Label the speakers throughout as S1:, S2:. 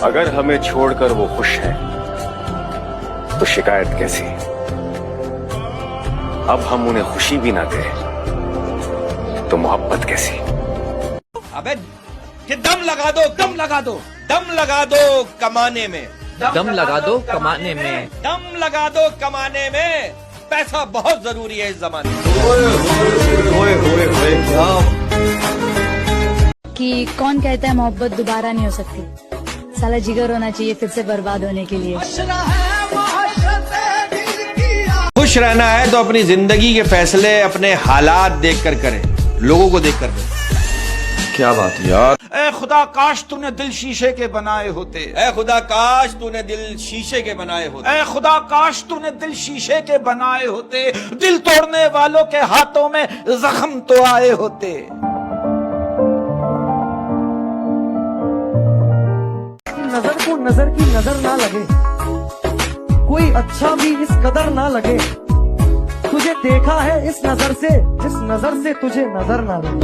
S1: अगर हमें छोड़कर वो खुश है तो शिकायत कैसी? अब हम उन्हें खुशी भी ना दें तो मोहब्बत कैसी?
S2: अबे कि दम लगा दो, दम लगा दो, दम लगा दो कमाने में,
S3: दम लगा दो कमाने में,
S2: दम लगा दो कमाने में। पैसा बहुत जरूरी है इस जमाने में।
S4: कि कौन कहता है मोहब्बत दोबारा नहीं हो सकती? साला जिगर होना चाहिए फिर से बर्बाद होने के लिए।
S2: खुश रहना है तो अपनी जिंदगी के फैसले अपने हालात देखकर करें, लोगों को देखकर करें।
S1: क्या बात है यार।
S5: ए खुदा काश तूने दिल शीशे के बनाए होते।
S2: ऐ खुदा काश तूने दिल शीशे के बनाए होते।
S5: ए खुदा काश तूने दिल शीशे के बनाए होते। दिल तोड़ने वालों के हाथों में जख्म तो आए होते।
S6: नजर को नजर की नजर ना लगे, कोई अच्छा भी इस कदर ना लगे। तुझे देखा है इस नजर से, जिस नजर से तुझे नजर ना लगे।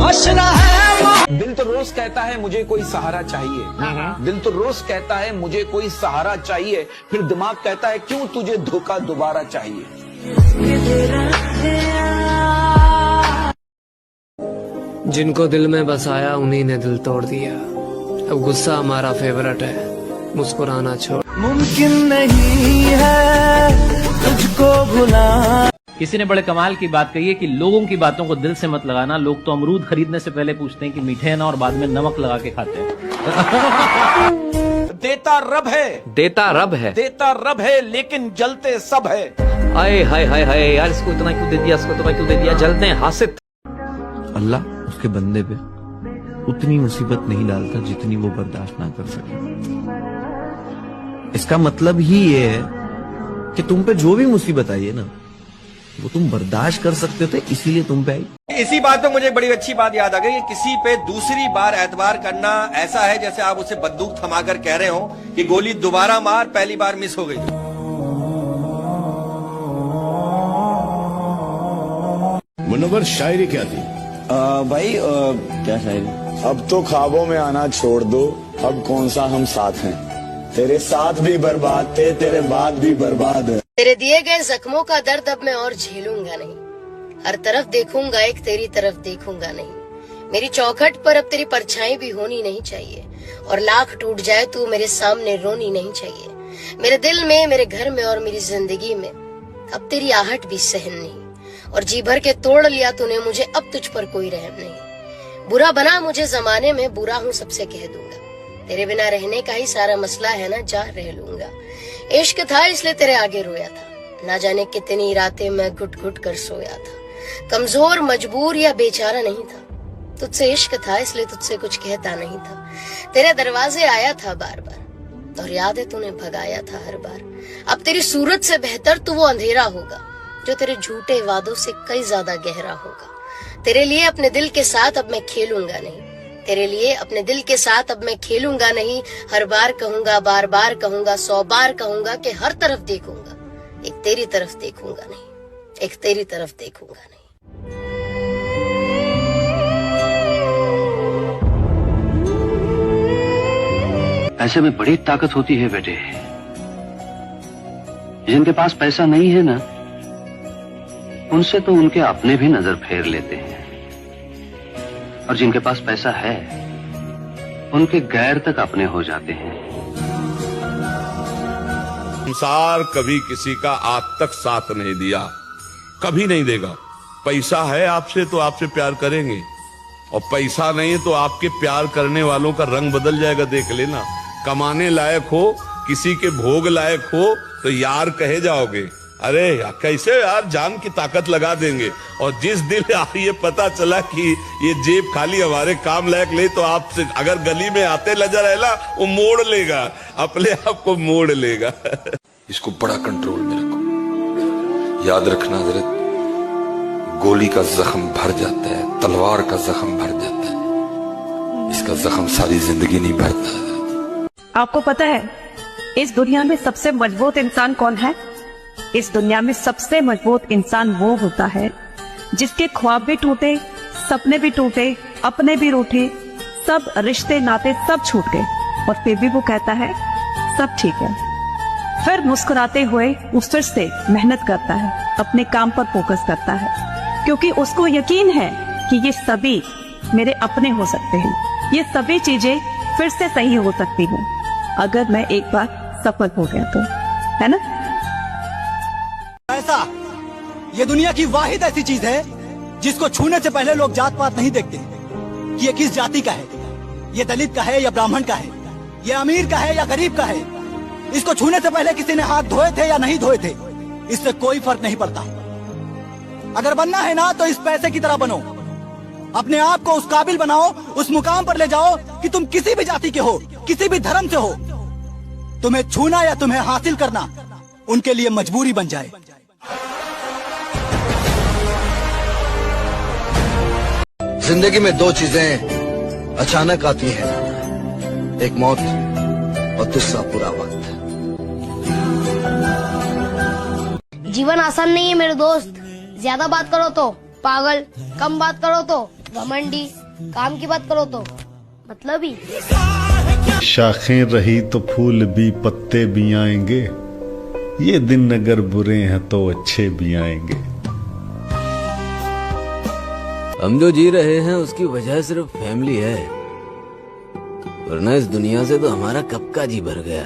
S3: दिल तो रोज कहता है मुझे कोई सहारा चाहिए, दिल तो रोज कहता है मुझे कोई सहारा चाहिए, फिर दिमाग कहता है क्यों तुझे धोखा दोबारा चाहिए।
S7: जिनको दिल में बसाया उन्हीं ने दिल तोड़ दिया। अब गुस्सा हमारा फेवरेट है, मुस्कुराना छोड़।
S6: मुमकिन नहीं है तुझको भुला।
S8: किसी ने बड़े कमाल की बात कही है कि लोगों की बातों को दिल से मत लगाना। लोग तो अमरूद खरीदने से पहले पूछते हैं कि मीठे हैं ना, और बाद में नमक लगा के खाते हैं।
S5: देता रब है,
S3: देता रब है,
S5: देता रब है, लेकिन जलते सब है।
S3: आए हाय हाय हाय यार, इसको इतना क्यों दे दिया, इसको इतना क्यों दे दिया, जलते हैं हासिद।
S9: अल्लाह उसके बंदे पे उतनी मुसीबत नहीं डालता जितनी वो बर्दाश्त ना कर सके। इसका मतलब ही ये है कि तुम पे जो भी मुसीबत आई है ना, वो तुम बर्दाश्त कर सकते थे, इसीलिए तुम पे आई।
S2: इसी बात पे मुझे एक बड़ी अच्छी बात याद आ गई कि किसी पे दूसरी बार एतबार करना ऐसा है जैसे आप उसे बंदूक थमाकर कह रहे हो कि गोली दोबारा मार, पहली बार मिस हो गई।
S10: मुनव्वर शायरी क्या थी?
S11: भाई क्या शायरी?
S10: अब तो ख्वाबों में आना छोड़ दो, अब कौन सा हम साथ हैं। तेरे साथ भी बर्बाद थे, तेरे बाद भी बर्बाद है।
S4: तेरे दिए गए जख्मों का दर्द अब मैं और झेलूंगा नहीं। हर तरफ देखूंगा, एक तेरी तरफ देखूंगा नहीं। मेरी चौखट पर अब तेरी परछाई भी होनी नहीं चाहिए, और लाख टूट जाए तू मेरे सामने रोनी नहीं चाहिए। मेरे दिल में, मेरे घर में और मेरी जिंदगी में अब तेरी आहट भी सहन नहीं, और जी भर के तोड़ लिया तूने मुझे, अब तुझ पर कोई रहम नहीं। बुरा बना मुझे जमाने में, बुरा हूँ सबसे कह दूंगा। तेरे बिना रहने का ही सारा मसला है ना, जा रह लूंगा। इश्क था इसलिए तेरे आगे रोया था, ना जाने कितनी रातें मैं घुट घुट कर सोया था। कमजोर, मजबूर या बेचारा नहीं था, तुझसे इश्क था इसलिए तुझसे कुछ कहता नहीं था। तेरे दरवाजे आया था बार बार, और याद है तूने भगाया था हर बार। अब तेरी सूरत से बेहतर तू वो अंधेरा होगा जो तेरे झूठे वादों से कई ज्यादा गहरा होगा। तेरे लिए अपने दिल के साथ अब मैं खेलूंगा नहीं, तेरे लिए अपने दिल के साथ अब मैं खेलूंगा नहीं। हर बार कहूंगा, बार बार कहूंगा, 100 बार कहूंगा कि हर तरफ देखूंगा, एक तेरी तरफ देखूंगा नहीं, एक तेरी तरफ देखूंगा नहीं।
S11: ऐसे में बड़ी ताकत होती है बेटे। जिनके पास पैसा नहीं है ना, उनसे तो उनके अपने भी नजर फेर लेते हैं, और जिनके पास पैसा है उनके गैर तक अपने हो जाते हैं।
S10: संसार कभी किसी का आज तक साथ नहीं दिया, कभी नहीं देगा। पैसा है आपसे तो आपसे प्यार करेंगे, और पैसा नहीं तो आपके प्यार करने वालों का रंग बदल जाएगा, देख लेना। कमाने लायक हो, किसी के भोग लायक हो तो यार कहे जाओगे, अरे कैसे यार जान की ताकत लगा देंगे। और जिस दिन ये पता चला कि ये जेब खाली हमारे काम लायक ले, तो आपसे अगर गली में आते नजर आए ना, वो मोड़ लेगा, अपने आप को मोड़ लेगा।
S1: इसको बड़ा कंट्रोल में रखो। याद रखना हजरत, गोली का जख्म भर जाता है, तलवार का जख्म भर जाता है, इसका जख्म सारी जिंदगी नहीं भरता।
S12: आपको पता है इस दुनिया में सबसे मजबूत इंसान कौन है? इस दुनिया में सबसे मजबूत इंसान वो होता है जिसके ख्वाब भी टूटे, सपने भी टूटे, अपने भी रूठे, सब रिश्ते नाते सब छूट गए, और फिर भी वो कहता है सब ठीक है। फिर मुस्कुराते हुए वो फिर से मेहनत करता है, अपने काम पर फोकस करता है, क्योंकि उसको यकीन है कि ये सभी मेरे अपने हो सकते हैं, ये सभी चीजें फिर से सही हो सकती हैं अगर मैं एक बार सफल हो गया तो, है ना?
S6: ऐसा ये दुनिया की वाहिद ऐसी चीज है जिसको छूने से पहले लोग जात पात नहीं देखते कि ये किस जाति का है, ये दलित का है या ब्राह्मण का है, ये अमीर का है या गरीब का है। इसको छूने से पहले किसी ने हाथ धोए थे या नहीं धोए थे, इससे कोई फर्क नहीं पड़ता। अगर बनना है ना तो इस पैसे की तरह बनो, अपने आप को उस काबिल बनाओ, उस मुकाम पर ले जाओ कि तुम किसी भी जाति के हो, किसी भी धर्म से हो, तुम्हें छूना या तुम्हें हासिल करना उनके लिए मजबूरी बन जाए।
S13: जिंदगी में दो चीजें अचानक आती हैं, एक मौत और दूसरा बुरा वक्त।
S14: जीवन आसान नहीं है मेरे दोस्त, ज्यादा बात करो तो पागल, कम बात करो तो घमंडी, काम की बात करो तो मतलब ही।
S15: शाखें रही तो फूल भी पत्ते भी आएंगे, ये दिन अगर बुरे हैं तो अच्छे भी आएंगे।
S16: हम जो जी रहे हैं उसकी वजह सिर्फ फैमिली है, वरना इस दुनिया से तो हमारा कब का जी भर गया।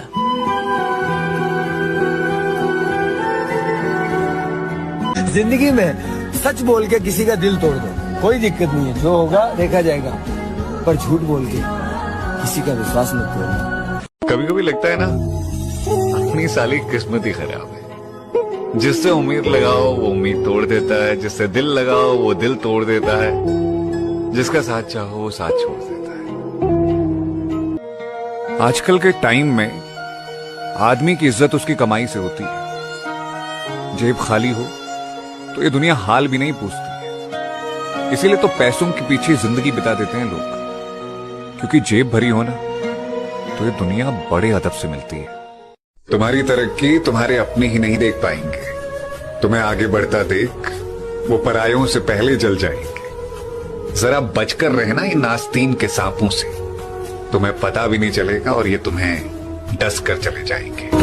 S6: जिंदगी में सच बोल के किसी का दिल तोड़ दो, कोई दिक्कत नहीं है, जो होगा देखा जाएगा, पर झूठ बोल के किसी का विश्वास मत तोड़ना।
S17: कभी कभी लगता है ना अपनी साली किस्मत ही खराब है, जिससे उम्मीद लगाओ वो उम्मीद तोड़ देता है, जिससे दिल लगाओ वो दिल तोड़ देता है, जिसका साथ चाहो वो साथ छोड़ देता है। आजकल के टाइम में आदमी की इज्जत उसकी कमाई से होती है, जेब खाली हो तो ये दुनिया हाल भी नहीं पूछती है, इसीलिए तो पैसों के पीछे जिंदगी बिता देते हैं लोग, क्योंकि जेब भरी हो ना तो ये दुनिया बड़े अदब से मिलती है।
S18: तुम्हारी तरक्की तुम्हारे अपने ही नहीं देख पाएंगे, तुम्हें आगे बढ़ता देख वो परायों से पहले जल जाएंगे। जरा बचकर रहना इन आस्तीन के सांपों से, तुम्हें पता भी नहीं चलेगा और ये तुम्हें डस कर चले जाएंगे।